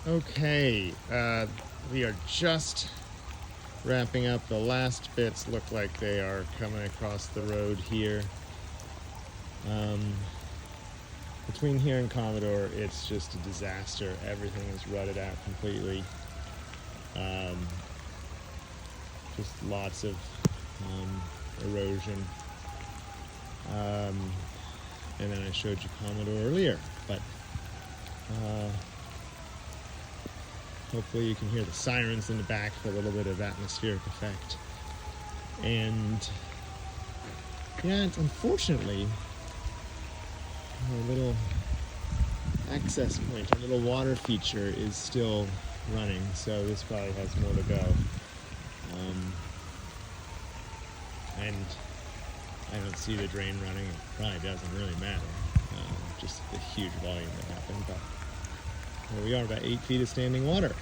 Okay, we are just wrapping up. The last bits look like they are coming across the road here. Between here and Commodore, it's just a disaster. Everything is rutted out completely. Just lots of erosion. And then I showed you Commodore earlier, but hopefully you can hear the sirens in the back for a little bit of atmospheric effect. And yeah, it's unfortunately our little access point, our little water feature is still running, so this probably has more to go. And I don't see the drain running. It probably doesn't really matter, just the huge volume that happened. But here we are, about 8 feet of standing water.